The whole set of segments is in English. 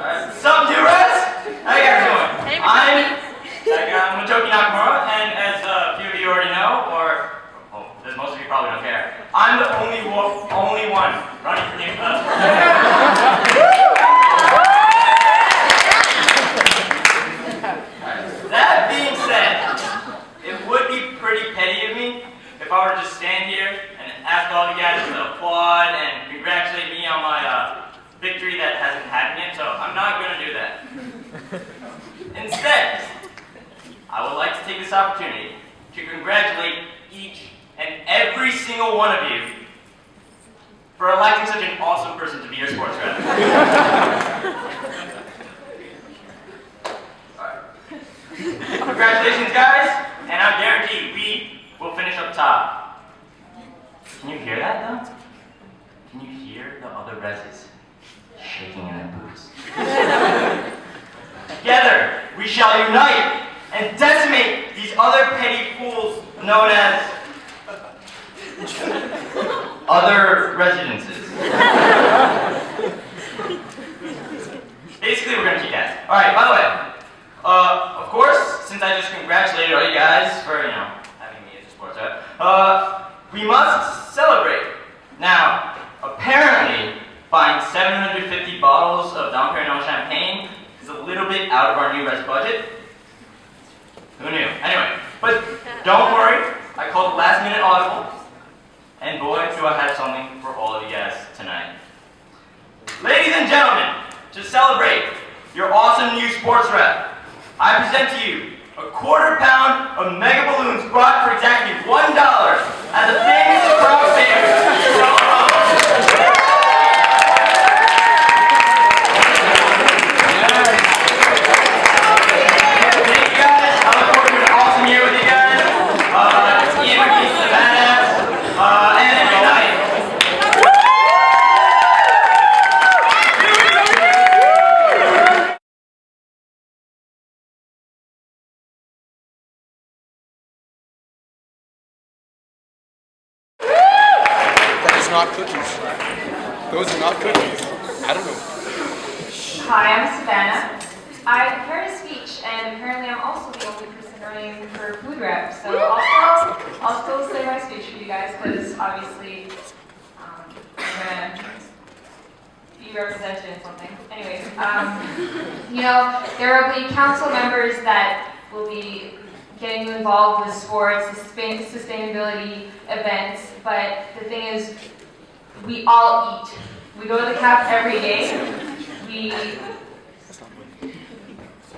Sup, New-Rez? How you guys doing? Hey, I'm Matoki Nakamura, and as a few of you already know, or as most of you probably don't care, I'm the only one running for the That being said, it would be pretty petty of me if I were to just stand here and ask all you guys to applaud and congratulate me on my victory that hasn't happened yet, so I'm not going to do that. Instead, I would like to take this opportunity to congratulate each and every single one of you for electing such an awesome person to be your sports rep. Congratulations, guys, and I guarantee we will finish up top. Can you hear that, though? Can you hear the other reses shaking in their boots? Together, we shall unite and decimate these other petty fools known as other residences. Basically, we're going to kick ass. Alright, by the way, of course, since I just congratulated all you guys for, having me as a sports rep, we must celebrate. Now, apparently, buying 750 bottles of Dom Perignon champagne is a little bit out of our new res budget. Who knew? Anyway, but don't worry, I called a last-minute audible, and boy, do I have something for all of you guys tonight. Ladies and gentlemen, to celebrate your awesome new sports rep, I present to you a quarter-pound of mega balloons brought for exactly $1 as a famous crowd favor. Thank you guys. I look forward to an awesome year with you guys. Ian McGill NRH and good night. Not cookies. Those are not cookies. I don't know. Hi, I'm Savannah. I prepared a speech, and apparently I'm also the only person running for food rep. So I'll still say my speech for you guys, because obviously I'm gonna be represented in something. Anyways, there will be council members that will be getting you involved with sports, sustainability events, but the thing is, we all eat. We go to the CAF every day.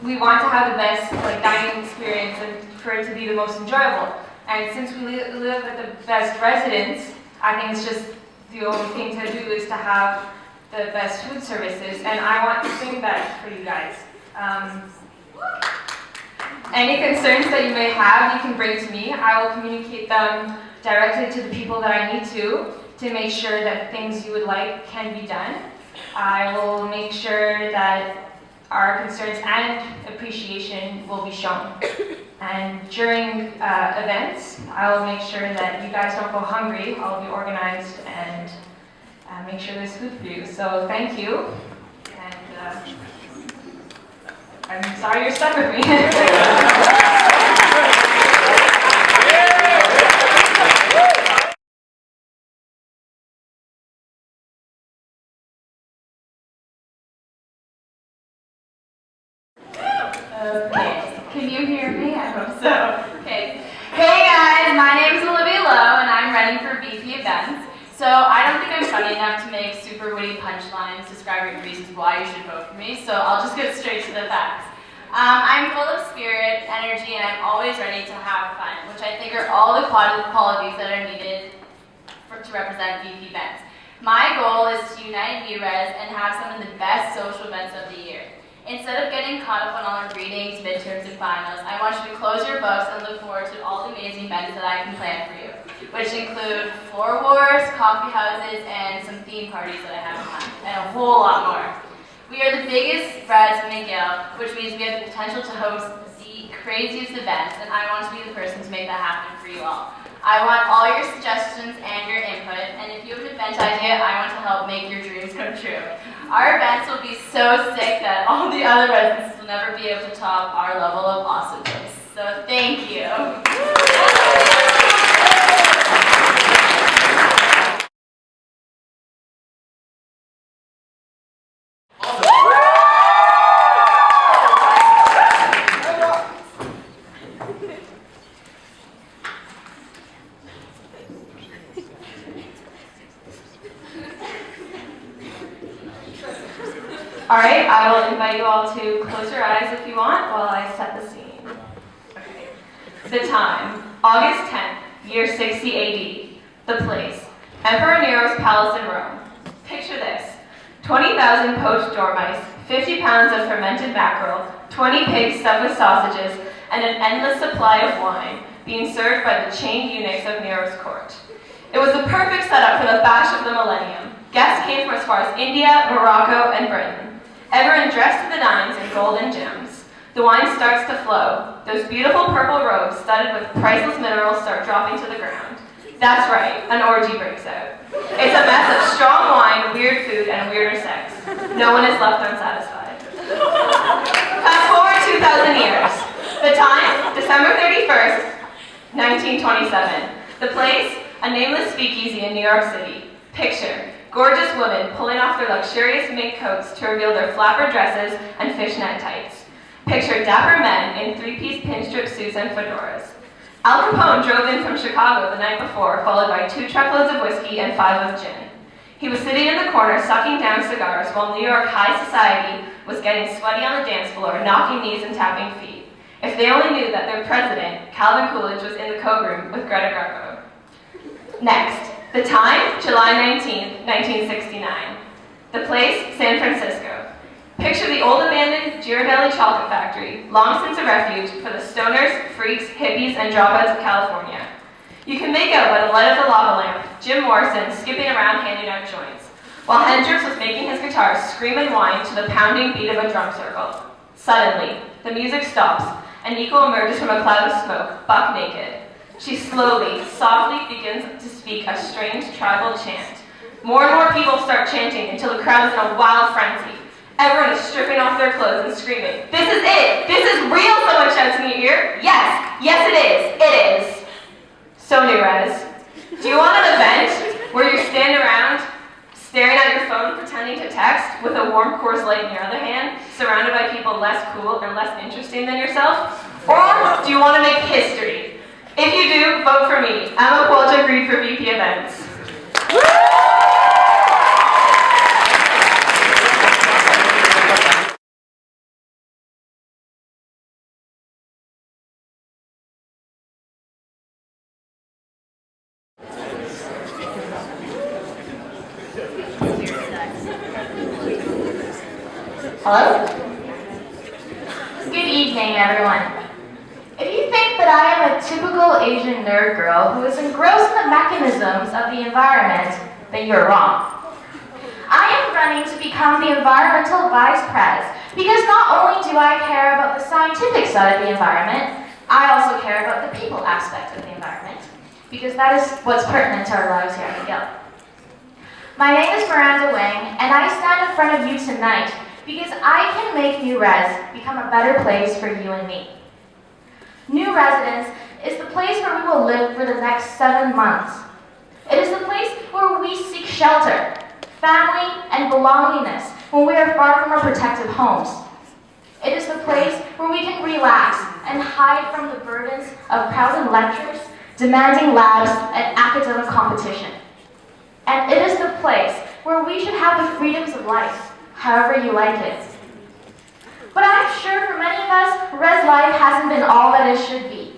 We want to have the best dining experience and for it to be the most enjoyable. And since we live at the best residence, I think it's just the only thing to do is to have the best food services. And I want to bring that for you guys. Any concerns that you may have, you can bring to me. I will communicate them directly to the people that I need to make sure that things you would like can be done. I will make sure that our concerns and appreciation will be shown. And during events, I will make sure that you guys don't go hungry. I'll be organized and make sure there's food for you. So thank you. And I'm sorry you're stuck with me. Okay, can you hear me? I hope so. Okay. Hey guys, my name is Olivia Lowe and I'm running for VP Events. So I don't think I'm funny enough to make super witty punchlines describing reasons why you should vote for me, so I'll just get straight to the facts. I'm full of spirit, energy, and I'm always ready to have fun, which I think are all the qualities that are needed to represent VP Events. My goal is to unite VRES and have some of the best social events of the year. Instead of getting caught up on all our readings, midterms, and finals, I want you to close your books and look forward to all the amazing events that I can plan for you, which include floor wars, coffee houses, and some theme parties that I have in mind, and a whole lot more. We are the biggest Res in McGill, which means we have the potential to host the craziest events, and I want to be the person to make that happen for you all. I want all your suggestions and your input, and if you have an event idea, I want to help make your dreams come true. Our events will be so sick that all the other residents will never be able to top our level of awesomeness. So thank you. All right, I will invite you all to close your eyes if you want while I set the scene. Okay. The time, August 10th, year 60 AD. The place, Emperor Nero's palace in Rome. Picture this, 20,000 poached dormice, 50 pounds of fermented mackerel, 20 pigs stuffed with sausages, and an endless supply of wine being served by the chained eunuchs of Nero's court. It was the perfect setup for the bash of the millennium. Guests came from as far as India, Morocco, and Britain. Everyone dressed to the nines in gold and gems. The wine starts to flow. Those beautiful purple robes studded with priceless minerals start dropping to the ground. That's right, an orgy breaks out. It's a mess of strong wine, weird food, and weirder sex. No one is left unsatisfied. Fast forward 2,000 years. The time, December 31st, 1927. The place, a nameless speakeasy in New York City. Picture, gorgeous women pulling off their luxurious mink coats to reveal their flapper dresses and fishnet tights. Picture dapper men in three-piece pinstrip suits and fedoras. Al Capone drove in from Chicago the night before, followed by 2 truckloads of whiskey and 5 of gin. He was sitting in the corner sucking down cigars while New York high society was getting sweaty on the dance floor, knocking knees and tapping feet. If they only knew that their president, Calvin Coolidge, was in the code room with Greta Garbo. Next. The time, July 19th, 1969. The place, San Francisco. Picture the old abandoned Ghirardelli chocolate factory, long since a refuge for the stoners, freaks, hippies, and dropouts of California. You can make out by the light of the lava lamp, Jim Morrison skipping around handing out joints, while Hendrix was making his guitar scream and whine to the pounding beat of a drum circle. Suddenly, the music stops, and Nico emerges from a cloud of smoke, buck naked. She slowly, softly begins to speak a strange tribal chant. More and more people start chanting until the crowd is in a wild frenzy. Everyone is stripping off their clothes and screaming, "This is it! This is real!" someone shouts in your ear. Yes! Yes it is! It is! So Nurez, do you want an event where you stand around staring at your phone pretending to text with a warm Coors Light in your other hand, surrounded by people less cool and less interesting than yourself? Or do you want to make history? If you do, vote for me. Emma Qualcha agreed for VP Events. Hello? Good evening, everyone. If you think that I am a typical Asian nerd girl who is engrossed in the mechanisms of the environment, then you're wrong. I am running to become the environmental vice pres because not only do I care about the scientific side of the environment, I also care about the people aspect of the environment because that is what's pertinent to our lives here at McGill. My name is Miranda Wing, and I stand in front of you tonight because I can make New Res become a better place for you and me. New Residence is the place where we will live for the next 7 months. It is the place where we seek shelter, family, and belongingness when we are far from our protective homes. It is the place where we can relax and hide from the burdens of crowded lectures, demanding labs, and academic competition. And it is the place where we should have the freedoms of life, however you like it. But I'm sure for many of us, res life hasn't been all that it should be.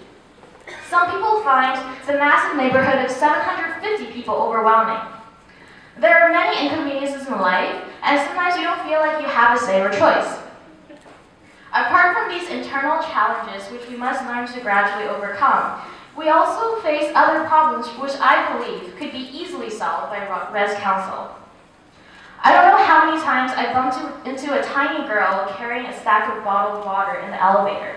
Some people find the massive neighborhood of 750 people overwhelming. There are many inconveniences in life, and sometimes you don't feel like you have a say or choice. Apart from these internal challenges, which we must learn to gradually overcome, we also face other problems which I believe could be easily solved by Res Council. I don't know how many times I bumped into a tiny girl carrying a stack of bottled water in the elevator.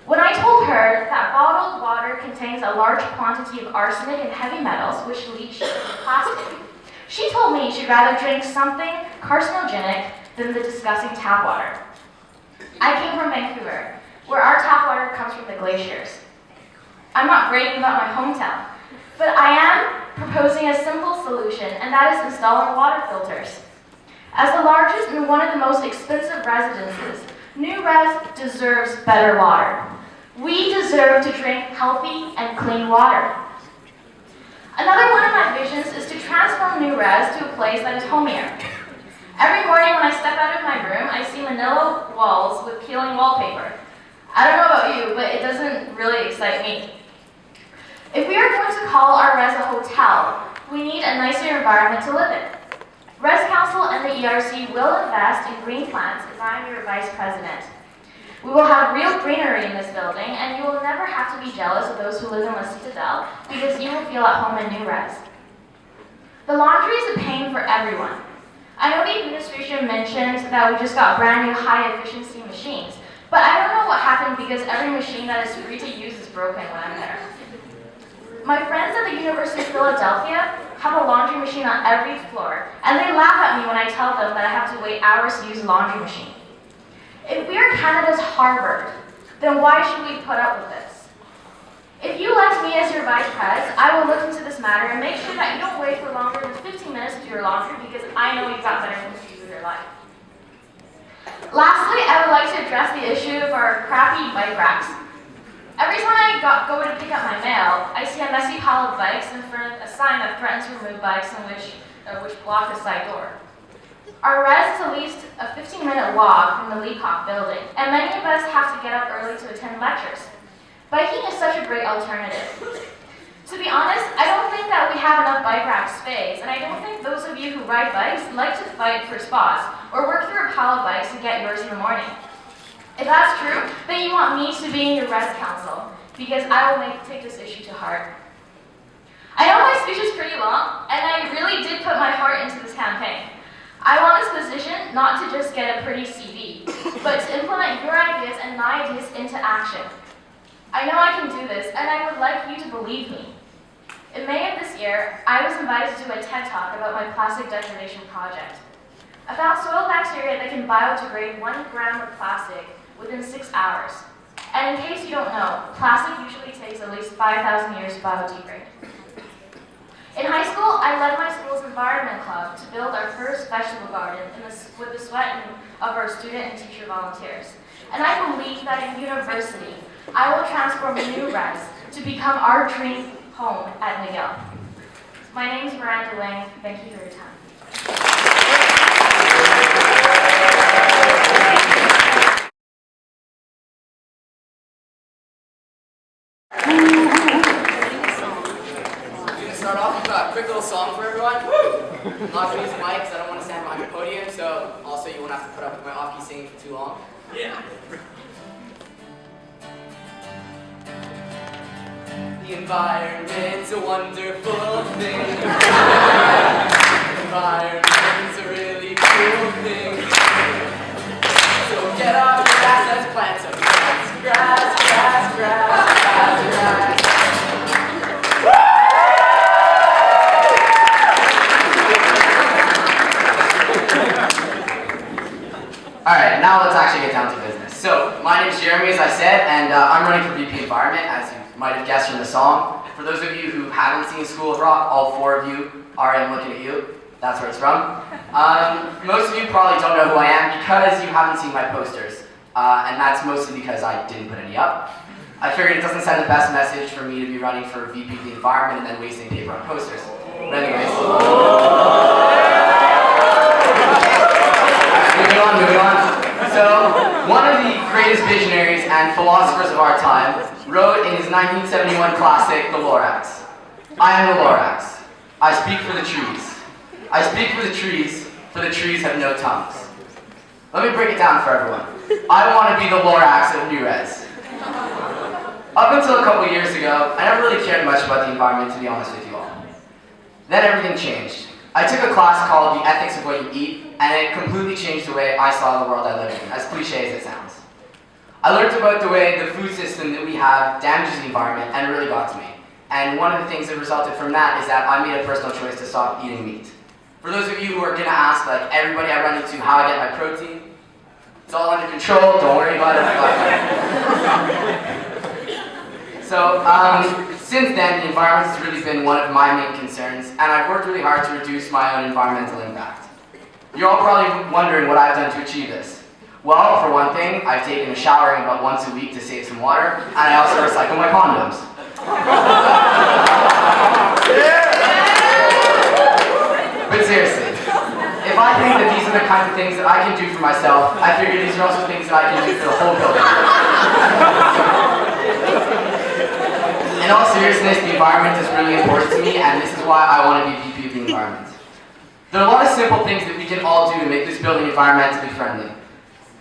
When I told her that bottled water contains a large quantity of arsenic and heavy metals which leach into plastic, she told me she'd rather drink something carcinogenic than the disgusting tap water. I came from Vancouver, where our tap water comes from the glaciers. I'm not bragging about my hometown, but I am proposing a simple solution, and that is installing water filters. As the largest and one of the most expensive residences, New Res deserves better water. We deserve to drink healthy and clean water. Another one of my visions is to transform New Res to a place that is homier. Every morning when I step out of my room, I see manila walls with peeling wallpaper. I don't know about you, but it doesn't really excite me. If we are going to call our res a hotel, we need a nicer environment to live in. Res Council and the ERC will invest in green plants if I am your vice president. We will have real greenery in this building, and you will never have to be jealous of those who live in La Citadel because you will feel at home in New Res. The laundry is a pain for everyone. I know the administration mentioned that we just got brand new high-efficiency machines, but I don't know what happened because every machine that is free to use is broken when I'm there. My friends at the University of Philadelphia have a laundry machine on every floor, and they laugh at me when I tell them that I have to wait hours to use a laundry machine. If we are Canada's Harvard, then why should we put up with this? If you elect me as your vice pres, I will look into this matter and make sure that you don't wait for longer than 15 minutes to do your laundry because I know you've got better things to do with your life. Lastly, I would like to address the issue of our crappy bike racks. Every time I go to pick up my mail, I see a messy pile of bikes in front of a sign that threatens to remove bikes and which block the side door. Our res is at least a 15-minute walk from the Leacock building, and many of us have to get up early to attend lectures. Biking is such a great alternative. To be honest, I don't think that we have enough bike rack space, and I don't think those of you who ride bikes like to fight for spots or work through a pile of bikes and get yours in the morning. If that's true, then you want me to be in your res council, because I will take this issue to heart. I know my speech is pretty long, and I really did put my heart into this campaign. I want this position not to just get a pretty CV, but to implement your ideas and my ideas into action. I know I can do this, and I would like you to believe me. In May of this year, I was invited to do a TED Talk about my plastic degradation project. I found soil bacteria that can biodegrade 1 gram of plastic within 6 hours. And in case you don't know, plastic usually takes at least 5,000 years to biodegrade. In high school, I led my school's environment club to build our first vegetable garden with the sweat of our student and teacher volunteers. And I believe that in university, I will transform New Res to become our dream home at McGill. My name is Miranda Wang. Thank you for your time. Start off with a quick little song for everyone. I'm not going to use the mic because I don't want to stand behind the podium, so also you won't have to put up with my off-key singing for too long. Yeah. The environment's a wonderful thing. The environment's a really cool thing. So get off your ass, let's plant some grass, grass, grass, grass, grass, grass. Alright, now let's actually get down to business. So, my name is Jeremy, as I said, and I'm running for VP Environment, as you might have guessed from the song. For those of you who haven't seen School of Rock, all 4 of you, I'm looking at you. That's where it's from. Most of you probably don't know who I am because you haven't seen my posters. And that's mostly because I didn't put any up. I figured it doesn't send the best message for me to be running for VP of the Environment and then wasting paper on posters. But anyways. Moving on. So, one of the greatest visionaries and philosophers of our time wrote in his 1971 classic, The Lorax. I am the Lorax. I speak for the trees. I speak for the trees have no tongues. Let me break it down for everyone. I want to be the Lorax of New Res. Up until a couple years ago, I never really cared much about the environment, to be honest with you all. Then everything changed. I took a class called The Ethics of What You Eat, and it completely changed the way I saw the world I live in, as cliche as it sounds. I learned about the way the food system that we have damages the environment, and it really got to me. And one of the things that resulted from that is that I made a personal choice to stop eating meat. For those of you who are going to ask, like everybody I run into, how I get my protein, it's all under control, don't worry about it. So, since then, the environment has really been one of my main concerns, and I've worked really hard to reduce my own environmental impact. You're all probably wondering what I've done to achieve this. Well, for one thing, I've taken a showering about once a week to save some water, and I also recycle my condoms. But seriously, if I think that these are the kinds of things that I can do for myself, I figure these are also things that I can do for the whole building. In all seriousness, the environment is really important to me, and this is why I want to be VP of the environment. There are a lot of simple things that we can all do to make this building environmentally friendly.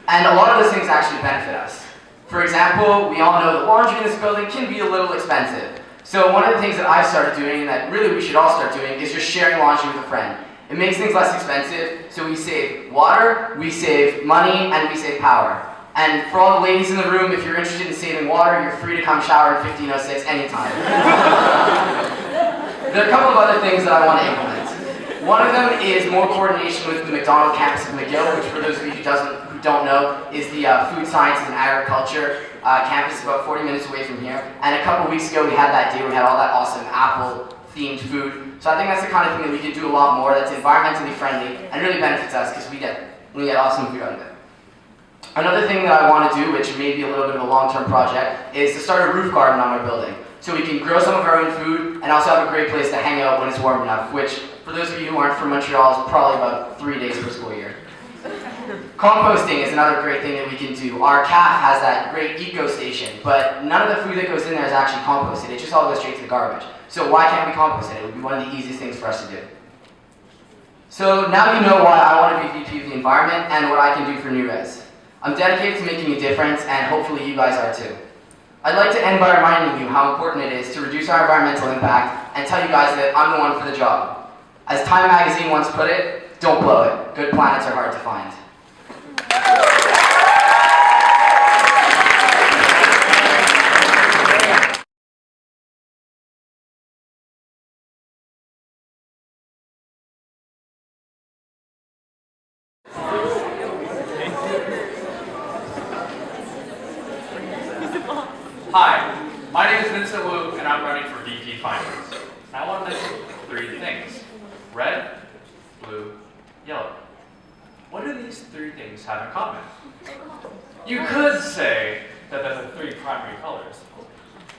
And a lot of those things actually benefit us. For example, we all know that laundry in this building can be a little expensive. So one of the things that I've started doing, and that really we should all start doing, is just sharing laundry with a friend. It makes things less expensive, so we save water, we save money, and we save power. And for all the ladies in the room, if you're interested in saving water, you're free to come shower at 1506 anytime. There are a couple of other things that I want to implement. One of them is more coordination with the McDonald campus of McGill, which for those of you who don't know, is the food sciences and agriculture campus about 40 minutes away from here. And a couple weeks ago we had that day where we had all that awesome apple-themed food. So I think that's the kind of thing that we can do a lot more that's environmentally friendly and really benefits us because we get awesome food out of it. Another thing that I want to do, which may be a little bit of a long-term project, is to start a roof garden on our building. So we can grow some of our own food and also have a great place to hang out when it's warm enough, which for those of you who aren't from Montreal is probably about 3 days per school year. Composting is another great thing that we can do. Our CAF has that great eco station, but none of the food that goes in there is actually composted. It just all goes straight to the garbage. So why can't we compost it? It would be one of the easiest things for us to do. So now you know why I want to be VP of the environment and what I can do for New Res. I'm dedicated to making a difference, and hopefully you guys are too. I'd like to end by reminding you how important it is to reduce our environmental impact and tell you guys that I'm the one for the job. As Time magazine once put it, don't blow it. Good planets are hard to find. Hi, my name is Vincent Wu, and I'm running for VP Finance. And I want to mention 3 things: red, blue, yellow. What do these 3 things have in common? You could say that they're the 3 primary colors.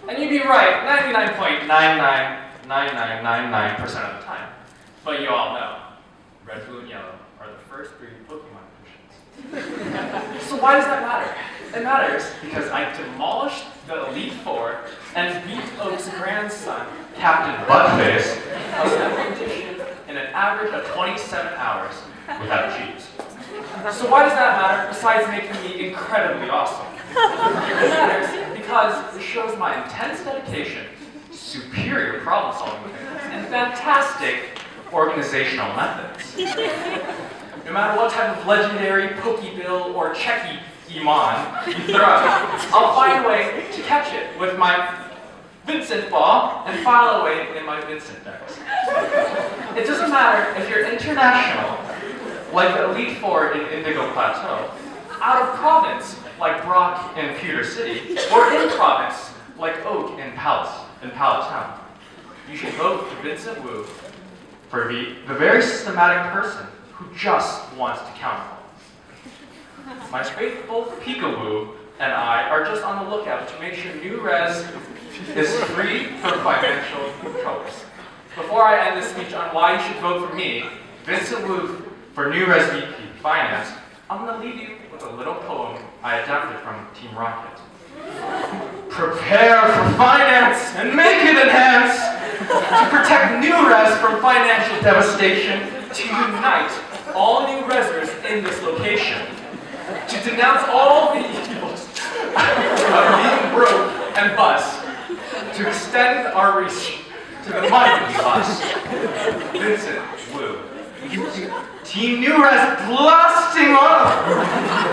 And you'd be right 99.999999% of the time. But you all know, red, blue, and yellow are the first 3 Pokemon editions. So why does that matter? It matters because I demolished the Elite Four and beat Oak's grandson, Captain Buttface, in an average of 27 hours without cheats. So why does that matter, besides making me incredibly awesome? It matters because it shows my intense dedication, superior problem-solving techniques, and fantastic organizational methods. No matter what type of legendary Pokebill or Checky Iman you throw, I'll find a way to catch it with my Vincent ball and file away in my Vincent decks. It doesn't matter if you're international, like the Elite Four in Indigo Plateau, out of province, like Brock in Pewter City, or in province, like Oak in Palatown. You should vote for Vincent Wu for the very systematic person who just wants to count. My faithful Peekaboo and I are just on the lookout to make sure New Res is free from financial troubles. Before I end this speech on why you should vote for me, Vincent Wu, for New Res VP Finance, I'm going to leave you with a little poem I adapted from Team Rocket. Prepare for finance and make it enhance to protect New Res from financial devastation, to unite all New Resers in this location, to denounce all the evils of being broke and bust, to extend our reach to the mighty bust. Vincent Wu. Team New Res blasting off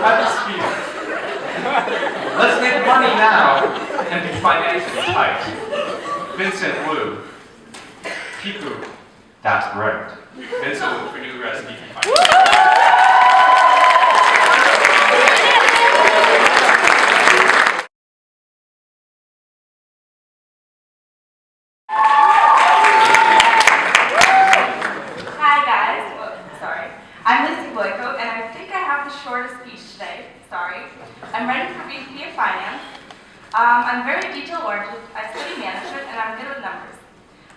at the speed. Let's make money now and be financially tight. Vincent Wu. Piku. That's right. Vincent Wu for new recipe for finance. I'm ready for VP of Finance. I'm very detail-oriented, I study management, and I'm good with numbers.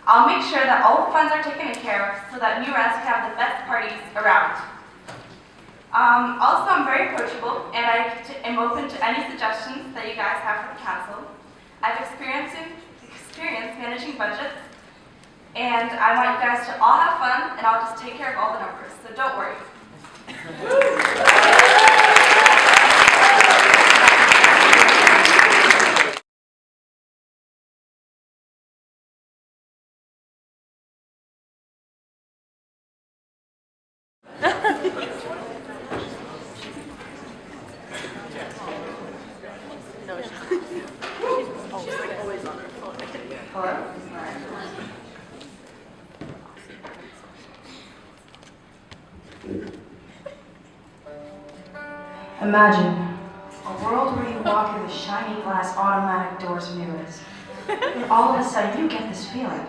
I'll make sure that all the funds are taken care of so that New Res can have the best parties around. Also, I'm very approachable, and I am open to any suggestions that you guys have for the council. I've experience managing budgets, and I want you guys to all have fun, and I'll just take care of all the numbers, so don't worry. Imagine a world where you walk through the shiny glass automatic doors of New Res, and all of a sudden you get this feeling.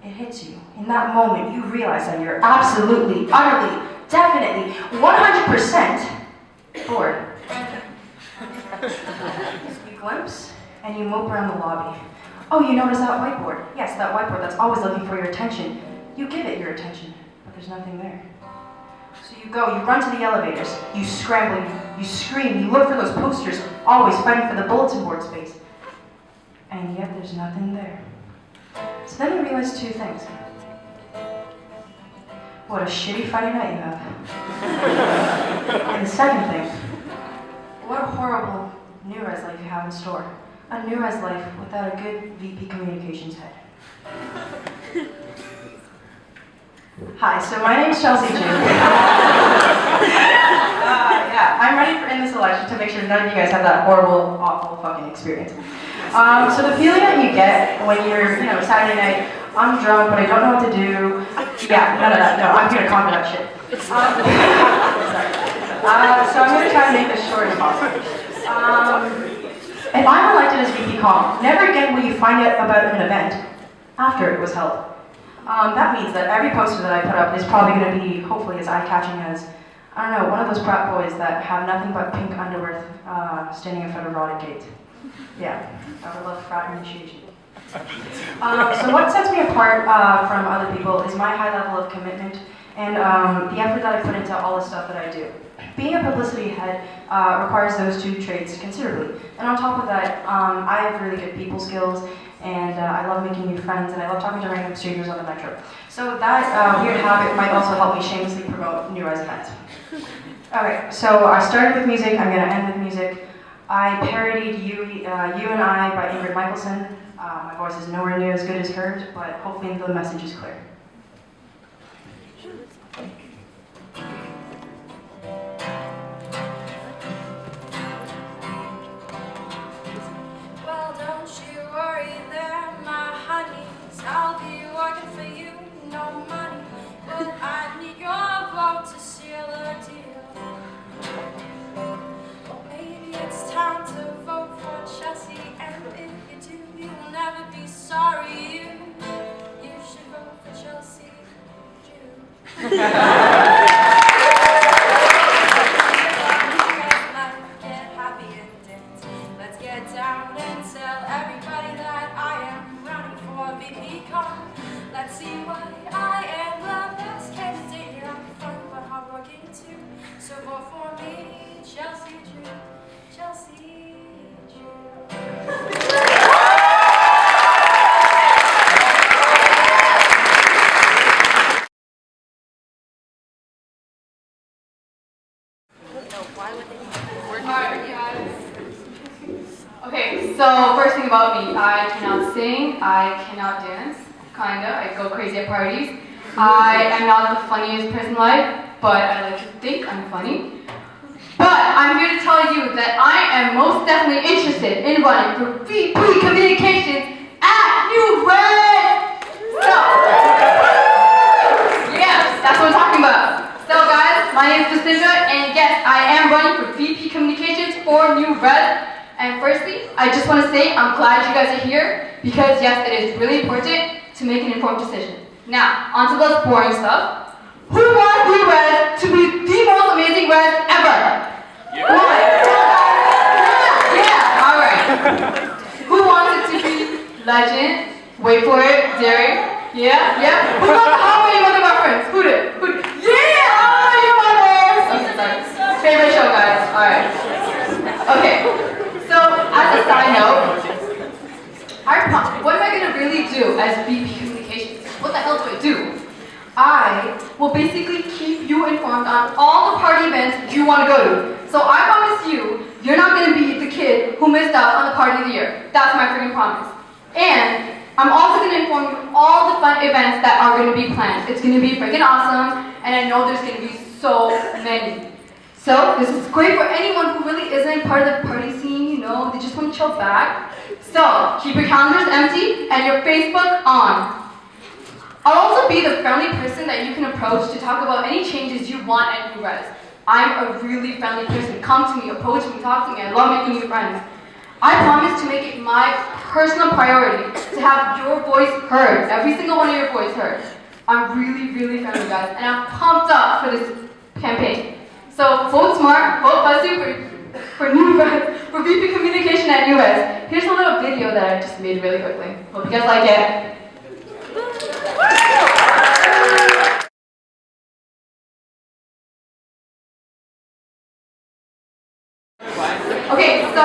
It hits you. In that moment, you realize that you're absolutely, utterly, definitely, 100% bored. You glimpse, and you mope around the lobby. Oh, you notice that whiteboard? Yes, that whiteboard that's always looking for your attention. You give it your attention, but there's nothing there. So you go, you run to the elevators, you scramble, you scream, you look for those posters, always fighting for the bulletin board space. And yet there's nothing there. So then you realize two things. What a shitty Friday night you have. And the second thing, what a horrible New Res life you have in store. A New Res life without a good VP communications head. Hi, so my name's Chelsea June. Yeah, I'm ready in this election to make sure none of you guys have that horrible, awful fucking experience. So the feeling that you get when you're, Saturday night, I'm drunk, but I don't know what to do. Yeah, none of that. No, I'm here to conquer that shit. Sorry. So I'm going to try to make this short as possible. If I'm elected as VP Comm, never again will you find out about an event after it was held. That means that every poster that I put up is probably going to be, hopefully, as eye-catching as, I don't know, one of those frat boys that have nothing but pink underwear standing in front of Rotted Gate. Yeah, I would love frat initiation. So what sets me apart from other people is my high level of commitment and the effort that I put into all the stuff that I do. Being a publicity head requires those two traits considerably. And on top of that, I have really good people skills, and I love making new friends, and I love talking to random strangers on the metro. So that weird habit might also help me shamelessly promote New Res events. Okay, so I started with music, I'm going to end with music. I parodied You and I by Ingrid Michaelson. My voice is nowhere near as good as hers, but hopefully the message is clear. Well, don't you worry there, my honeys. I'll be working for you, no money. But I need your vote to seal a deal. Well, maybe it's time to vote for Chelsea, and if you do, you'll never be sorry. You should vote for Chelsea, June. Get happy and dance. Let's get down and tell everybody that I am running for VP Comm. Let's see why I am the best candidate here. I'm fun but hardworking too. So vote for me, Chelsea June. Chelsea June. Okay, so first thing about me, I cannot sing, I cannot dance, kinda, I go crazy at parties. I am not the funniest person alive, but I like to think I'm funny. But I'm here to tell you that I am most definitely interested in running for VP Communications at New Red. So, yes, that's what I'm talking about. So guys, my name is Jacinda, and yes, I am running for VP Communications for New Red. And firstly, I just want to say I'm glad you guys are here because yes, it is really important to make an informed decision. Now, on to the boring stuff. Who wants New Red to be the most amazing Red ever? Why? Yeah, alright. Who wants it to be legend? Wait for it, daring? Yeah? Who wants the How Mother reference? Who did? Yeah! Oh, you mother! Favorite show, guys. Alright. Okay. So, as a side note, what am I going to really do as VP Communications? What the hell do I do? I will basically keep you informed on all the party events you want to go to. So I promise you, you're not going to be the kid who missed out on the party of the year. That's my freaking promise. And I'm also going to inform you of all the fun events that are going to be planned. It's going to be freaking awesome, and I know there's going to be so many. So, this is great for anyone who really isn't part of the party scene, you know, they just want to chill back. So, keep your calendars empty and your Facebook on. I'll also be the friendly person that you can approach to talk about any changes you want at New Res. I'm a really friendly person. Come to me, approach me, talk to me. I love making new friends. I promise to make it my personal priority to have your voice heard, every single one of your voice heard. I'm really, really friendly, guys, and I'm pumped up for this campaign. So vote smart, vote fuzzy for New Res, for VP Communication at New Res. Here's a little video that I just made really quickly. Hope you guys like it. Okay, so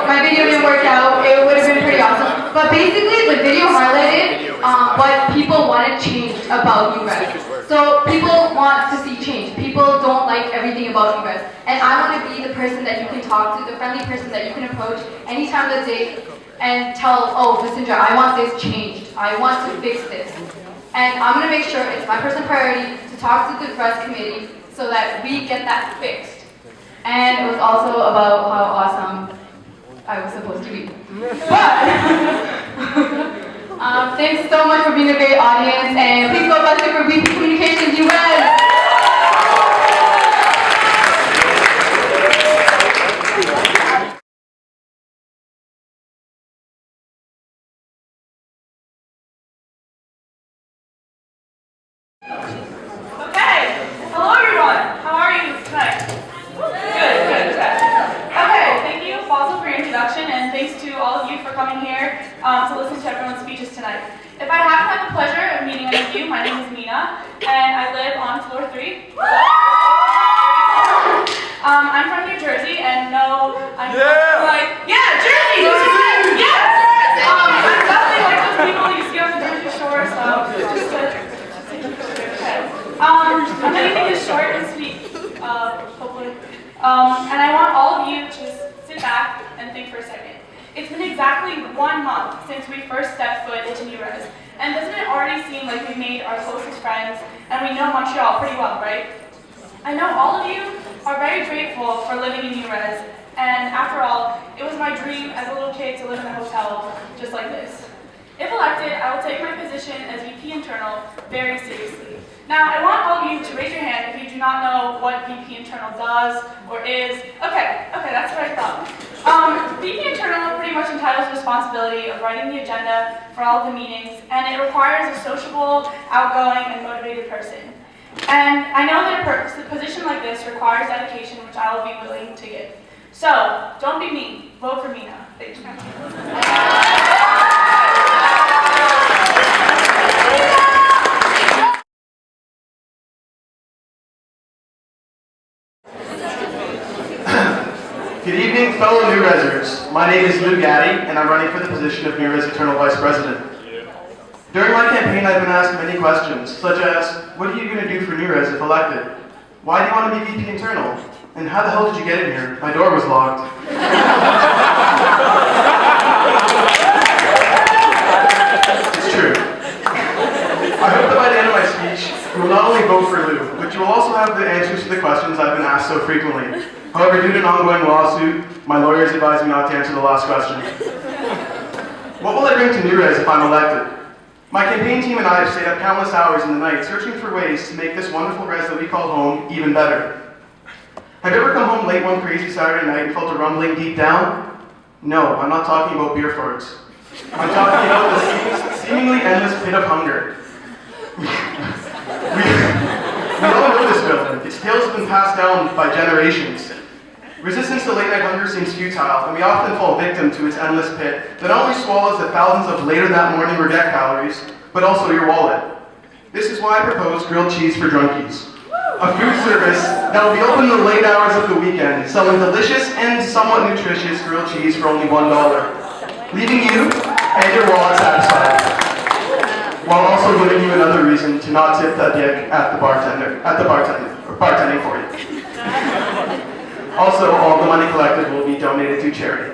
my video didn't work out. It would have been pretty awesome. But basically, the video highlighted what people wanted changed about New Res. So people want to see change. People don't like everything about New Res. And I want to be the person that you can talk to, the friendly person that you can approach any time of the day and tell, oh, Jacinda, I want this changed. I want to fix this. And I'm going to make sure it's my personal priority to talk to the Res committee so that we get that fixed. And it was also about how awesome I was supposed to be. But, thanks so much for being a great audience, and please go back for VP Communications US! Okay, hello everyone. How are you tonight? Good. Okay, thank you, Basil, for your introduction, and thanks to all of you for coming here to listen to everyone's speeches tonight. If I haven't had the pleasure of meeting any of you, my name is Mina, and I live on floor 3. I'm from New Jersey, and no, I'm Jersey! Yes! I'm definitely like those people you see on the Jersey Shore, so just to I'm going to keep this short and sweet, hopefully. And I want all of you to just sit back and think for a second. It's been exactly 1 month since we first stepped foot into New Res. And doesn't it already seem like we made our closest friends and we know Montreal pretty well, right? I know all of you are very grateful for living in New Res. And after all, it was my dream as a little kid to live in a hotel just like this. If elected, I will take my position as VP Internal very seriously. Now, I want all of you to raise your hand if you do not know what VP Internal does or is. Okay, that's what I thought. VP Internal pretty much entitles the responsibility of writing the agenda for all of the meetings, and it requires a sociable, outgoing, and motivated person. And I know that a position like this requires dedication, which I will be willing to give. So, don't be mean. Vote for Mina. Thank you. Good evening, fellow New Resers. My name is Lou Gaddy, and I'm running for the position of New Res Internal Vice President. During my campaign, I've been asked many questions, such as, what are you going to do for New Res if elected? Why do you want to be VP Internal? And how the hell did you get in here? My door was locked. It's true. I hope that by the end of my speech, you will not only vote for Lou, but you will also have the answers to the questions I've been asked so frequently. However, renewed and ongoing lawsuit, my lawyers advised me not to answer the last question. What will I bring to New Res if I'm elected? My campaign team and I have stayed up countless hours in the night searching for ways to make this wonderful res that we call home even better. Have you ever come home late one crazy Saturday night and felt a rumbling deep down? No, I'm not talking about beer farts. I'm talking about the seemingly endless pit of hunger. We all know this building. Its tales have been passed down by generations. Resistance to late-night hunger seems futile, and we often fall victim to its endless pit that not only swallows the thousands of later-that-morning regret calories, but also your wallet. This is why I propose grilled cheese for drunkies, a food service that will be open in the late hours of the weekend, selling delicious and somewhat nutritious grilled cheese for only $1, leaving you and your wallet satisfied, while also giving you another reason to not tip that dick at the bartending for you. Also, all the money collected will be donated to charity.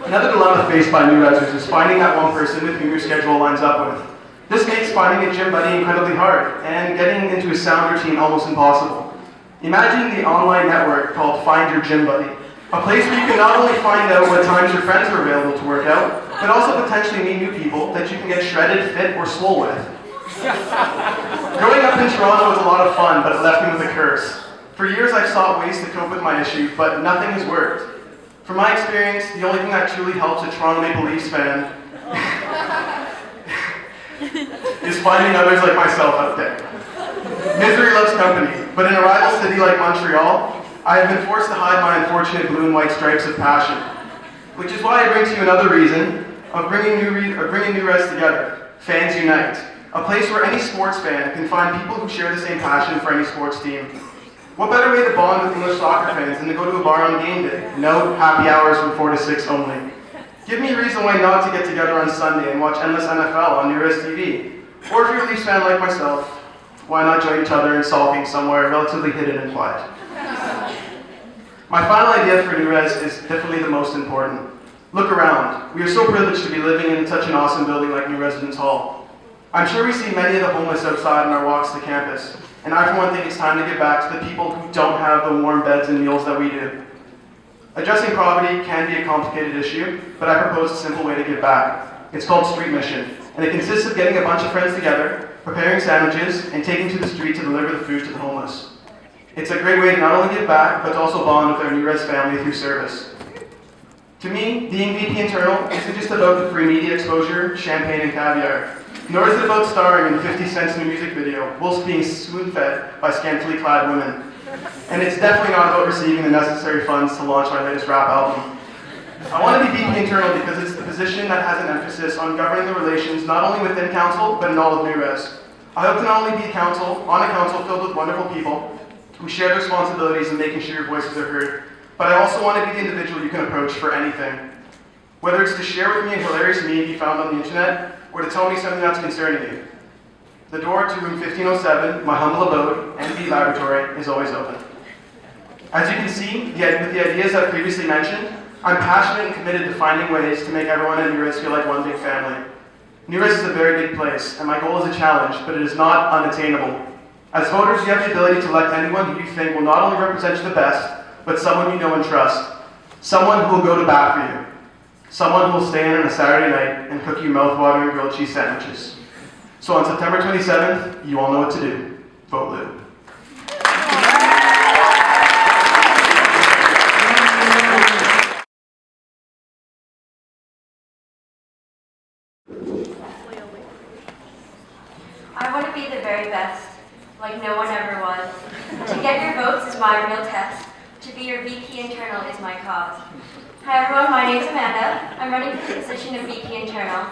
Another dilemma faced by new residents is finding that one person with whom your schedule lines up with. This makes finding a gym buddy incredibly hard, and getting into a sound routine almost impossible. Imagine the online network called Find Your Gym Buddy, a place where you can not only find out what times your friends are available to work out, but also potentially meet new people that you can get shredded, fit, or swole with. Growing up in Toronto was a lot of fun, but it left me with a curse. For years I've sought ways to cope with my issue, but nothing has worked. From my experience, the only thing that truly helps a Toronto Maple Leafs fan is finding others like myself out there. Misery loves company, but in a rival city like Montreal, I have been forced to hide my unfortunate blue and white stripes of passion. Which is why I bring to you another reason of bringing New Res together, Fans Unite, a place where any sports fan can find people who share the same passion for any sports team. What better way to bond with English soccer fans than to go to a bar on game day? Note, happy hours from 4 to 6 only. Give me a reason why not to get together on Sunday and watch endless NFL on New Res TV. Or if you're a Leafs fan like myself, why not join each other in sulking somewhere relatively hidden and quiet? My final idea for New Res is definitely the most important. Look around. We are so privileged to be living in such an awesome building like New Residence Hall. I'm sure we see many of the homeless outside in our walks to campus, and I for one think it's time to give back to the people who don't have the warm beds and meals that we do. Addressing poverty can be a complicated issue, but I propose a simple way to give back. It's called Street Mission, and it consists of getting a bunch of friends together, preparing sandwiches, and taking to the street to deliver the food to the homeless. It's a great way to not only give back, but to also bond with our New Res family through service. To me, being VP Internal isn't just about the free media exposure, champagne, and caviar, nor is it about starring in 50 Cent's new music video, whilst being spoon-fed by scantily clad women. And it's definitely not about receiving the necessary funds to launch my latest rap album. I want to be VP Internal because it's the position that has an emphasis on governing the relations not only within council, but in all of New Res. I hope to not only be on a council filled with wonderful people who share the responsibilities in making sure your voices are heard, but I also want to be the individual you can approach for anything. Whether it's to share with me a hilarious meme you found on the internet, or to tell me something that's concerning you. The door to room 1507, my humble abode, NB laboratory, is always open. As you can see, with the ideas I've previously mentioned, I'm passionate and committed to finding ways to make everyone at New Res feel like one big family. New Res is a very big place, and my goal is a challenge, but it is not unattainable. As voters, you have the ability to elect anyone who you think will not only represent you the best, but someone you know and trust. Someone who will go to bat for you. Someone who will stay in on a Saturday night and cook you mouth-watering grilled cheese sandwiches. So on September 27th, you all know what to do. Vote Lou. I want to be the very best, like no one ever was. To get your votes is my real test. To be your VP Internal is my cause. Hi everyone, my name is Amanda. I'm running for the position of VP Internal.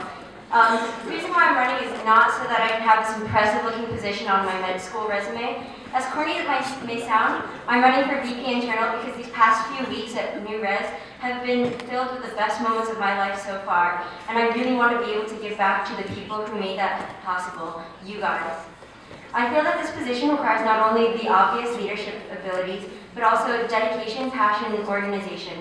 The reason why I'm running is not so that I can have this impressive looking position on my med school resume. As corny as it may sound, I'm running for VP Internal because these past few weeks at New Res have been filled with the best moments of my life so far, and I really want to be able to give back to the people who made that possible, you guys. I feel that this position requires not only the obvious leadership abilities, but also dedication, passion, and organization.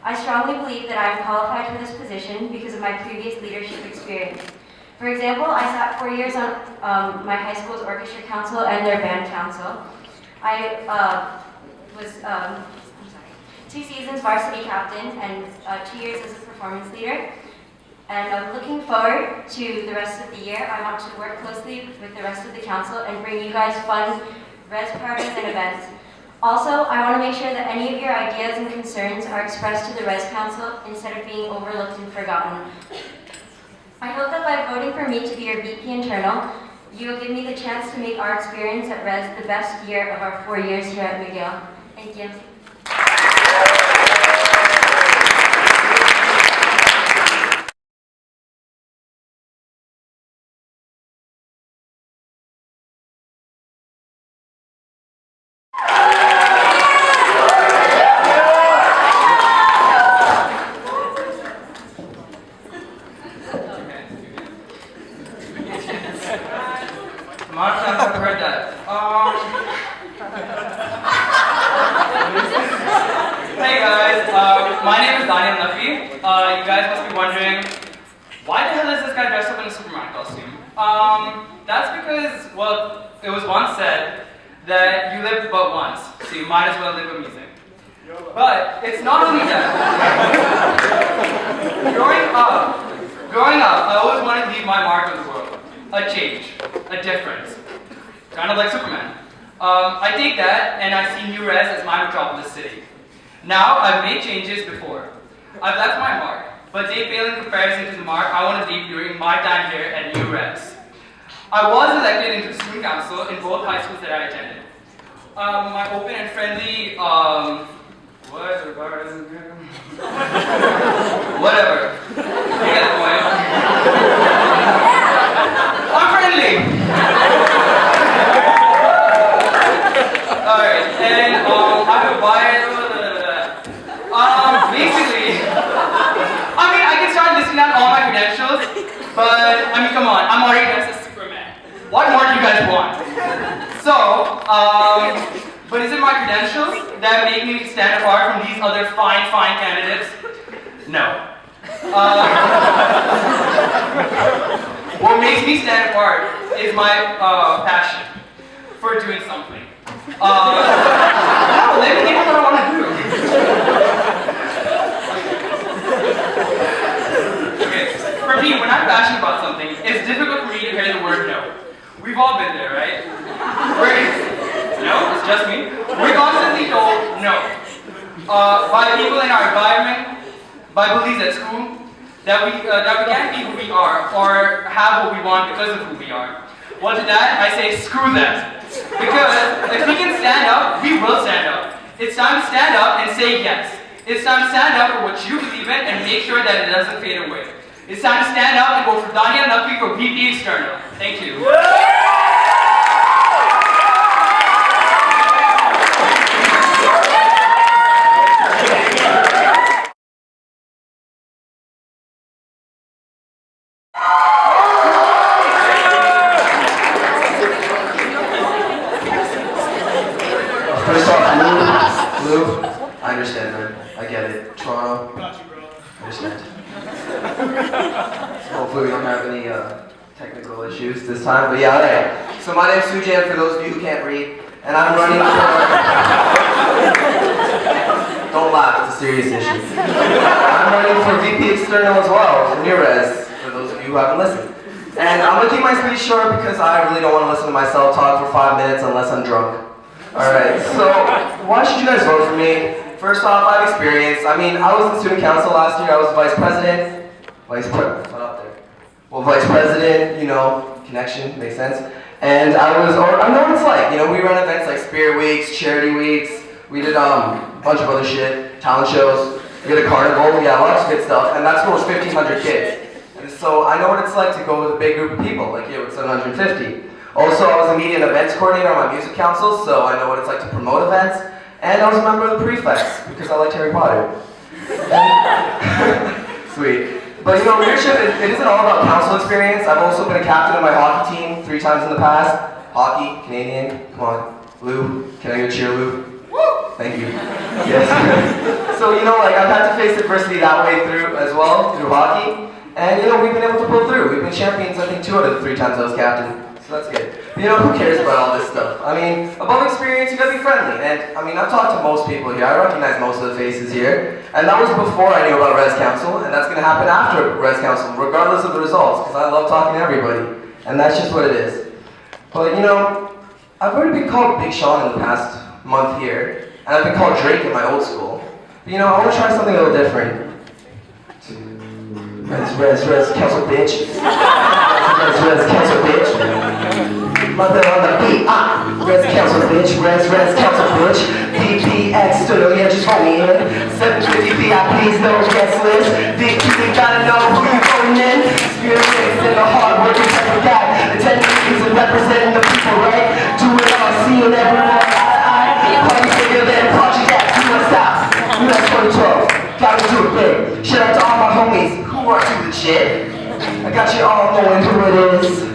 I strongly believe that I am qualified for this position because of my previous leadership experience. For example, I sat 4 years on my high school's orchestra council and their band council. I 2 seasons varsity captain and 2 years as a performance leader. And I'm looking forward to the rest of the year. I want to work closely with the rest of the council and bring you guys fun res parties and events. Also, I want to make sure that any of your ideas and concerns are expressed to the res council instead of being overlooked and forgotten. I hope that by voting for me to be your VP internal, you will give me the chance to make our experience at res the best year of our 4 years here at McGill. Thank you. A lot of times I've heard that. Hey guys, my name is Daniel Nafi. You guys must be wondering, why the hell is this guy dressed up in a Superman costume? That's because, well, it was once said that you live but once, so you might as well live amusing. But it's not only that. Growing up, I always wanted to leave my mark on the world. A change, a difference. Kind of like Superman. I take that and I see New Res as my metropolis city. Now, I've made changes before. I've left my mark, but they fail in comparison to the mark I want to leave during my time here at New Res. I was elected into the student council in both high schools that I attended. My open and friendly, whatever. You get the point. I'm friendly! Alright, and I have a bias. Basically, I mean, I can start listing out all my credentials, but I mean, come on, I'm already dressed as Superman. What more do you guys want? So, but is it my credentials that make me stand apart from these other fine candidates? No. What makes me stand apart is my passion for doing something. No, let me think of what I want to do. Okay, for me, when I'm passionate about something, it's difficult for me to hear the word no. We've all been there, right? No, it's just me. We're constantly told no. By people in our environment, by bullies at school, that we can't be who we are or have what we want because of who we are. Well, to that, I say screw that. Because if we can stand up, we will stand up. It's time to stand up and say yes. It's time to stand up for what you believe in and make sure that it doesn't fade away. It's time to stand up and vote for Daniel Nafi for VP External. Thank you. First off, Lou, I understand, man. I get it. Toronto. Got you, bro. I understand. Hopefully we don't have any technical issues this time, but yeah, alright. So my name's Sujan, for those of you who can't read, and I'm running for... Don't laugh, it's a serious issue. I'm running for VP External as well, for New Res, for those of you who haven't listened. And I'm going to keep my speech short because I really don't want to listen to myself talk for 5 minutes unless I'm drunk. Alright, so why should you guys vote for me? First off, I have experience. I mean, I was in student council last year. I was vice president. What up there? Well, vice president, you know, connection, makes sense. And I know what it's like. You know, we run events like Spirit Weeks, Charity Weeks. We did a bunch of other shit, talent shows. We did a carnival, yeah, lots of good stuff. And that's almost 1,500 kids. And so I know what it's like to go with a big group of people, like here with 750. Also, I was a media and events coordinator on my music council, so I know what it's like to promote events. And I was a member of the prefects, because I liked Harry Potter. Sweet. But you know, leadership, it isn't all about council experience. I've also been a captain of my hockey team 3 times in the past. Hockey, Canadian, come on. Lou, can I get a cheer, Lou? Woo! Thank you. Yes. So, you know, like, I've had to face adversity that way through as well, through hockey. And, you know, we've been able to pull through. We've been champions, I think, 2 out of the 3 times I was captain. So that's good. You know, who cares about all this stuff? I mean, above experience, you gotta be friendly. And, I mean, I've talked to most people here. I recognize most of the faces here. And that was before I knew about Res Council, and that's gonna happen after Res Council, regardless of the results, because I love talking to everybody. And that's just what it is. But, you know, I've already been called Big Sean in the past month here, and I've been called Drake in my old school. But, you know, I wanna try something a little different. Res, council bitch. Res, council bitch. Mother on the beat, Res, council bitch. Res, council bitch. DPX studio, yeah, just hold me in. 750 VIPs, no guest list. DQ, gotta know who you voting in. Experience in the hard working type of guy. Attending meetings and representing the people, right? Doing all, seeing everyone eye to eye. Party bigger than Project X, you wanna stop. US 2012, gotta do it big. Shout out to all my homies who are doing the shit. I got you all knowing who it is.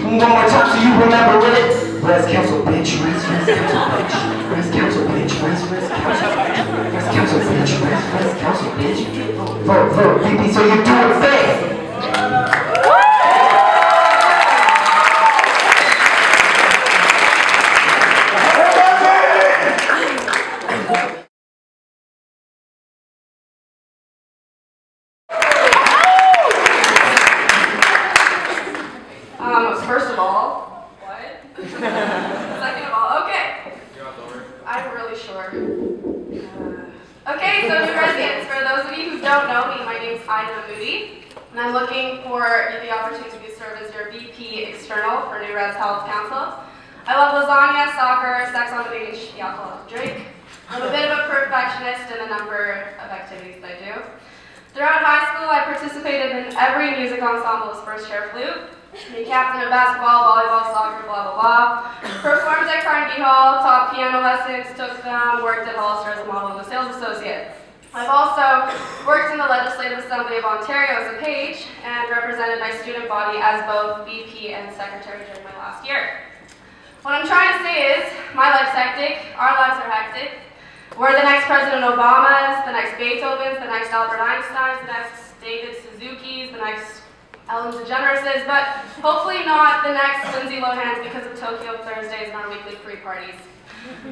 One more time so you remember it. Res council bitch, res council bitch. Res council bitch, res council bitch. Res council bitch, res council bitch. Vote, BP, so you do it fast. First of all, what? Second of all, okay. I'm really short. Okay, so new residents, for those of you who don't know me, my name's Ida Moody, and I'm looking for the opportunity to serve as your VP External for New Res Health Council. I love lasagna, soccer, sex on the beach, the alcoholic drink. I'm a bit of a perfectionist in the number of activities that I do. Throughout high school, I participated in every music ensemble as first chair flute. Be captain of basketball, volleyball, soccer, blah, blah, blah. Performed at Carnegie Hall, taught piano lessons, took them, worked at Hollister as a model and a sales associate. I've also worked in the Legislative Assembly of Ontario as a page and represented my student body as both VP and secretary during my last year. What I'm trying to say is, my life's hectic, our lives are hectic. We're the next President Obamas, the next Beethovens, the next Albert Einsteins, the next David Suzuki's, the next Ellen DeGeneres, but hopefully not the next Lindsay Lohans because of Tokyo Thursdays and our weekly free parties.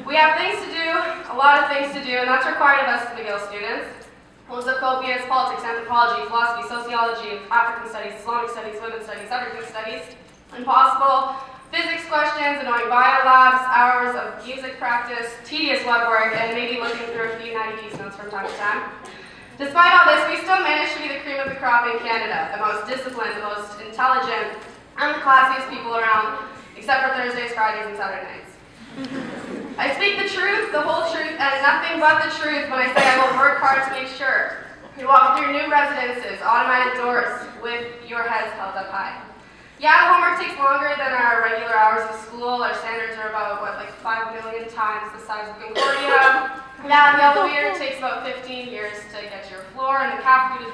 We have things to do, a lot of things to do, and that's required of us as McGill students. Copious, politics, anthropology, philosophy, sociology, African studies, Islamic studies, women's studies, everything studies. Impossible physics questions, annoying bio labs, hours of music practice, tedious web work, and maybe looking through a few 90s notes from time to time. Despite all this, we still managed to be the cream of the crop in Canada, the most disciplined, the most intelligent, and the classiest people around, except for Thursdays, Fridays, and Saturday nights. I speak the truth, the whole truth, and nothing but the truth when I say I will work hard to make sure you walk through new residences, automatic doors, with your heads held up high. Yeah, the homework takes longer than our regular hours of school. Our standards are about, like 5 million times the size of Concordia. Yeah, the elevator takes about 15 years to get to your floor, and the cat food is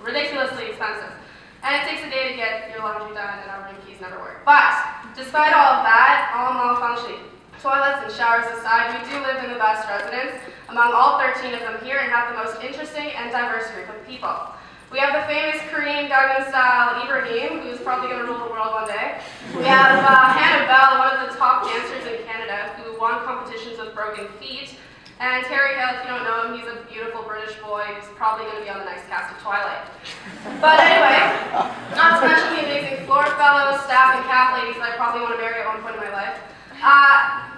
ridiculously expensive. And it takes a day to get your laundry done, and our room keys never work. But, despite all of that, all malfunctioning, toilets and showers aside, we do live in the best residence among all 13 of them here and have the most interesting and diverse group of people. We have the famous Korean Gangnam-style Ibrahim, who's probably going to rule the world one day. We have Hannah Bell, one of the top dancers in Canada, who won competitions with broken feet. And Terry Hill, if you don't know him, he's a beautiful British boy who's probably going to be on the next cast of Twilight. But anyway, not to mention the amazing floor fellows, staff, and calf ladies that I probably want to marry at one point in my life.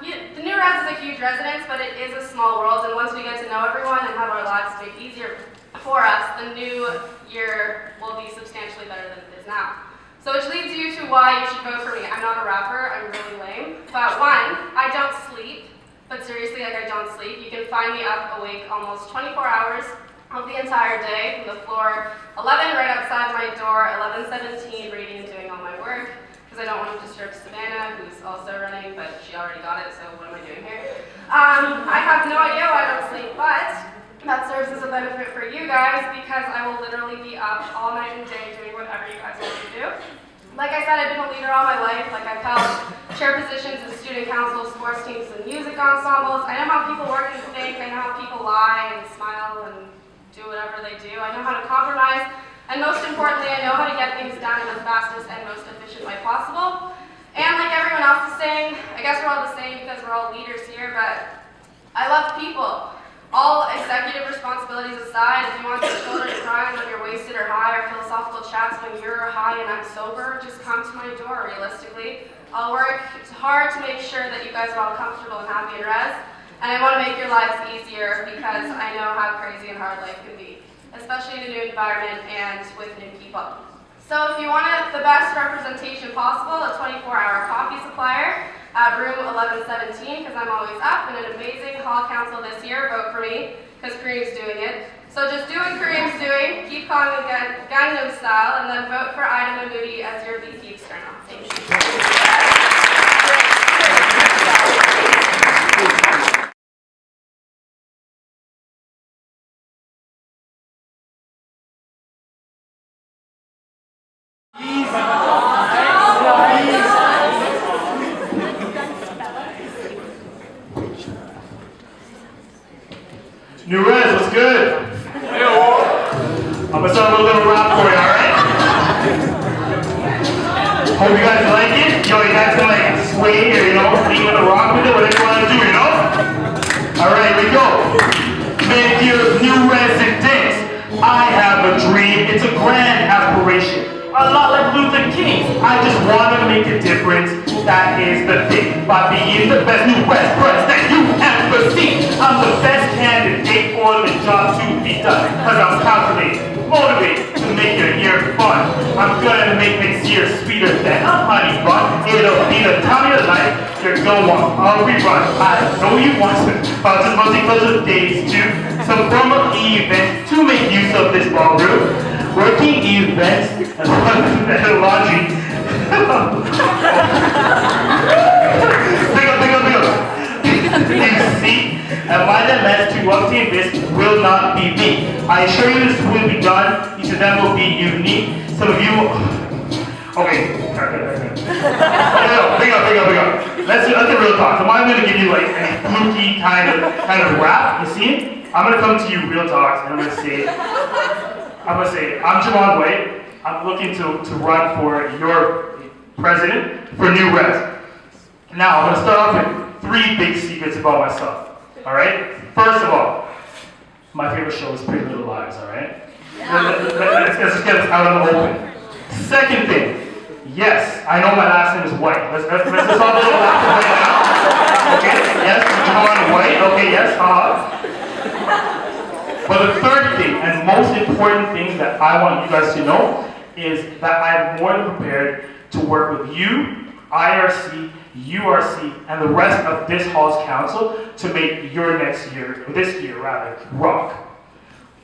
The new res is a huge residence, but it is a small world, and once we get to know everyone and have our lives made easier for us, the new year will be substantially better than it is now. So which leads you to why you should vote for me. I'm not a rapper, I'm really lame. But one, I don't sleep. But seriously, like I don't sleep. You can find me up awake almost 24 hours of the entire day from the floor 11 right outside my door, 11:17 reading and doing all my work because I don't want to disturb Savannah, who's also running, but she already got it, so what am I doing here? I have no idea why I don't sleep, but that serves as a benefit for you guys because I will literally be up all night and day doing whatever you guys want me to do. Like I said, I've been a leader all my life. Like I've held chair positions in student council, sports teams, and music ensembles. I know how people work and think. I know how people lie and smile and do whatever they do. I know how to compromise. And most importantly, I know how to get things done in the fastest and most efficient way possible. And like everyone else to sing. I guess we're all the same because we're all leaders here, but I love people. All executive responsibilities aside, if you want some children crying when you're wasted or high, or philosophical chats when you're high and I'm sober, just come to my door, realistically. I'll work hard to make sure that you guys are all comfortable and happy in res, and I want to make your lives easier because I know how crazy and hard life can be, especially in a new environment and with new people. So if you want the best representation possible, a 24-hour coffee supplier at room 1117, because I'm always up, and an amazing hall council this year. Vote for me, because Kareem's doing it. So just do what Kareem's doing, keep calling again, Gangnam style, and then vote for Ida Mahmoudi as your VP external. Thank you. New Res, what's good? I'm gonna start with a little rap for you, alright? Hope you guys like it. Yo, you guys can like sway or, be with a rock with it, whatever you wanna do, Alright, here we go. Man, dear new residents, I have a dream. It's a grand aspiration. A lot like Luther King. I just want to make a difference. That is the thing. By being the best new West press that you ever seen. I'm the best candidate for the job to be done. Cause I'm calculated, motivated to make your year fun. I'm gonna make next year sweeter than a honey bun. It'll be the time of your life. You're gonna want a rerun. I know you want to. But just multi-close days to some form of event to make use of this ballroom. Working events and laundry. You see, and why the mess to obtain this will not be me. I assure you this will be done. Each of them will be unique. Some of you. Okay. Big up. Let's do real talk. So I'm gonna give you like a fluky kind of rap. You see? I'm gonna come to you real talk, and I'm gonna say, I'm Javon White. I'm looking to run for your president for New Res. Now, I'm gonna start off with 3 big secrets about myself. Alright? First of all, my favorite show is Pretty Little Lies, alright? Let's just get this out in the open. Second thing, yes, I know my last name is White. Let's just all do it right now. Okay? Yes, Javon White. Okay, yes, But the third thing, and most important thing that I want you guys to know, is that I'm more than prepared to work with you, IRC, URC, and the rest of this Hall's Council to make your this year, rock.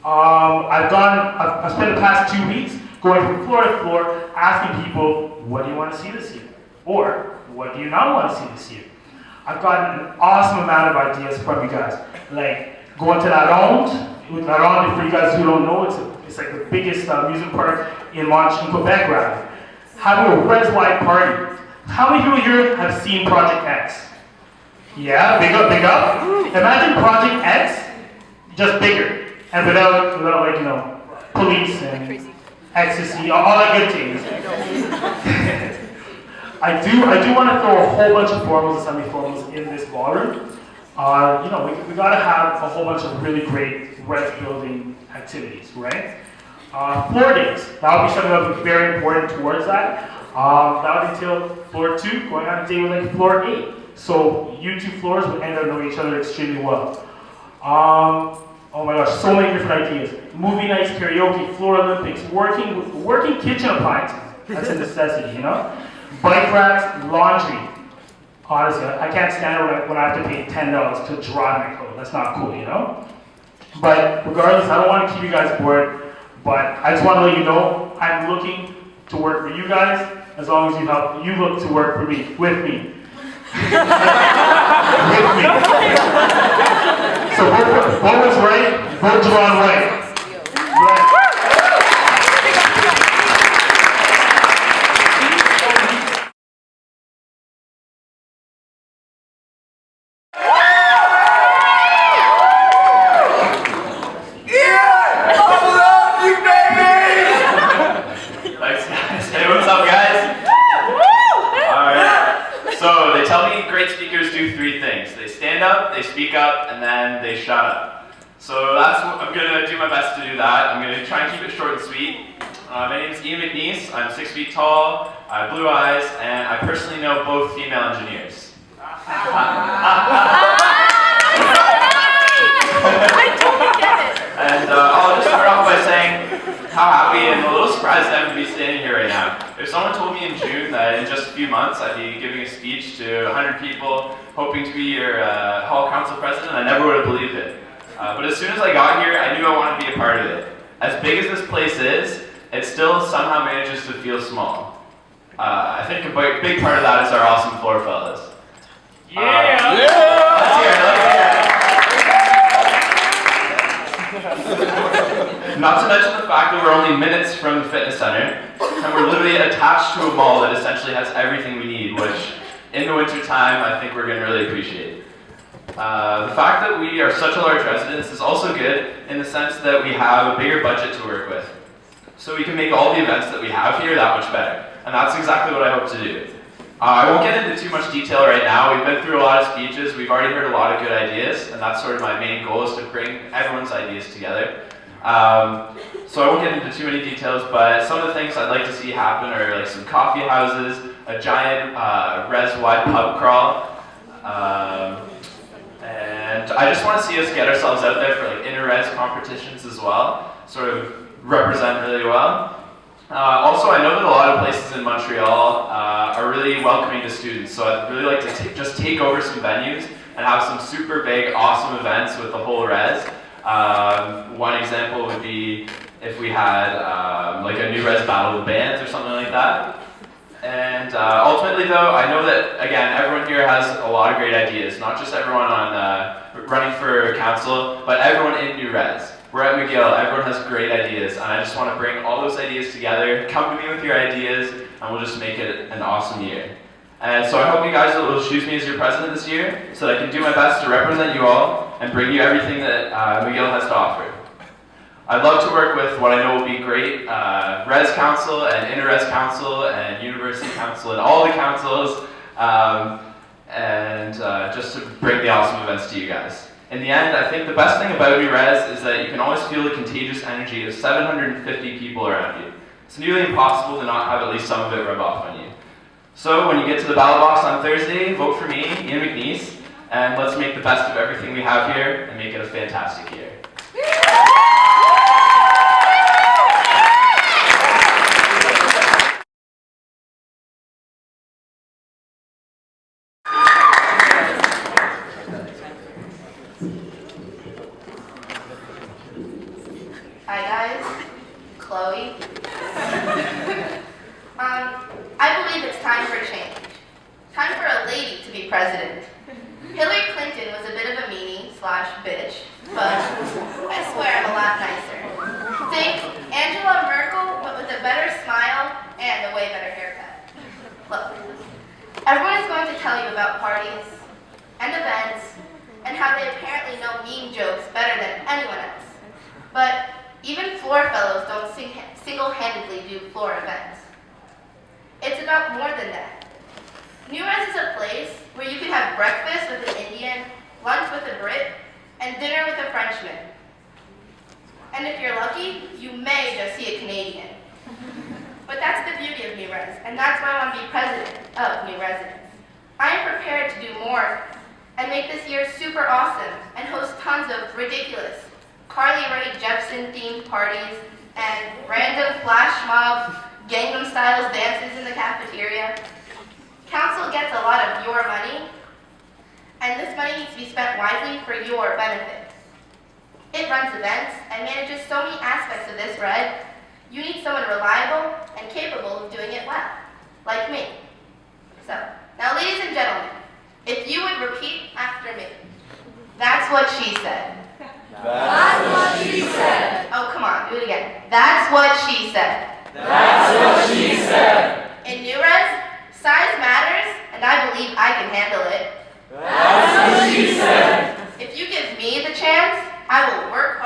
I've spent the past 2 weeks going from floor to floor, asking people, what do you want to see this year? Or, what do you not want to see this year? I've gotten an awesome amount of ideas from you guys, like going to La Ronde. With La Ronde, for you guys who don't know, it's like the biggest amusement park in Quebec, rather. Having a res-wide party. How many people here have seen Project X? Yeah, big up. Imagine Project X, just bigger, and without like, police and ecstasy, all that good things. I do want to throw a whole bunch of formals and semi-formals in this ballroom. We gotta have a whole bunch of really great res building activities, right? Floor days, that'll be something that'll be very important towards that. That'll entail floor 2 going on a date with like floor 8. So you 2 floors would end up knowing each other extremely well. Oh my gosh, so many different ideas. Movie nights, karaoke, floor Olympics, working kitchen appliances. That's a necessity, Bike racks, laundry. Honestly, I can't stand it when I have to pay $10 to dry my clothes. That's not cool, But regardless, I don't want to keep you guys bored, but I just want to let you know I'm looking to work for you guys as long as you look to work for me, with me. With me. So vote was right, vote Javon White. So, So I'm gonna do my best to do that. I'm gonna try and keep it short and sweet. My name is Ian McNeese. I'm 6 feet tall, I have blue eyes, and I personally know both female engineers. I totally get it. And I'll just start off by saying how happy and a little surprised I am to be standing here right now. If someone told me in June that in just a few months I'd be giving a speech to 100 people, hoping to be your hall council president, I never would have believed it. But as soon as I got here, I knew I wanted to be a part of it. As big as this place is, it still somehow manages to feel small. I think a big part of that is our awesome floor fellas. Let's hear it. Not to mention the fact that we're only minutes from the fitness center, and we're literally attached to a mall that essentially has everything we need, which in the winter time I think we're going to really appreciate. The fact that we are such a large residence is also good in the sense that we have a bigger budget to work with. So we can make all the events that we have here that much better. And that's exactly what I hope to do. I won't get into too much detail right now. We've been through a lot of speeches. We've already heard a lot of good ideas. And that's sort of my main goal, is to bring everyone's ideas together. So I won't get into too many details, but some of the things I'd like to see happen are like some coffee houses, a giant res-wide pub crawl, and I just want to see us get ourselves out there for like inter-res competitions as well, sort of represent really well. Also, I know that a lot of places in Montreal are really welcoming to students, so I'd really like to just take over some venues and have some super big, awesome events with the whole res. One example would be if we had like a new res battle of bands or something like that. And ultimately though, I know that, again, everyone here has a lot of great ideas, not just everyone on running for council, but everyone in New Res. We're at McGill, everyone has great ideas, and I just want to bring all those ideas together, come to me with your ideas, and we'll just make it an awesome year. And so I hope you guys will choose me as your president this year, so that I can do my best to represent you all, and bring you everything that McGill has to offer. I'd love to work with what I know will be great Res Council and Inter-Res Council and University Council and all the councils, and just to bring the awesome events to you guys. In the end, I think the best thing about New Res is that you can always feel the contagious energy of 750 people around you. It's nearly impossible to not have at least some of it rub off on you. So when you get to the ballot box on Thursday, vote for me, Ian McNeese, and let's make the best of everything we have here and make it a fantastic year. Hi guys, Chloe. I believe it's time for a change. Time for a lady to be president. Hillary Clinton was a bit of a meanie/bitch, but I swear I'm a lot nicer. Think Angela Merkel, but with a better smile and a way better haircut. Look, everyone is going to tell you about parties and events and how they apparently know meme jokes better than anyone else. But even floor fellows don't single-handedly do floor events. It's about more than that. New Res is a place where you can have breakfast with an Indian, lunch with a Brit, and dinner with a Frenchman. And if you're lucky, you may just see a Canadian. But that's the beauty of New Res, and that's why I want to be president of New Residence. I am prepared to do more and make this year super awesome and host tons of ridiculous Carly Rae Jepsen themed parties and random flash mob Gangnam Styles dances in the cafeteria. Council gets a lot of your money, and this money needs to be spent wisely for your benefit. It runs events and manages so many aspects of this red. You need someone reliable and capable of doing it well, like me. So, now ladies and gentlemen, if you would repeat after me. That's what she said. That's what she said. Oh, come on, do it again. That's what she said. That's what she said. In New Res, size matters, and I believe I can handle it. That's what she said. If you give me the chance, I will work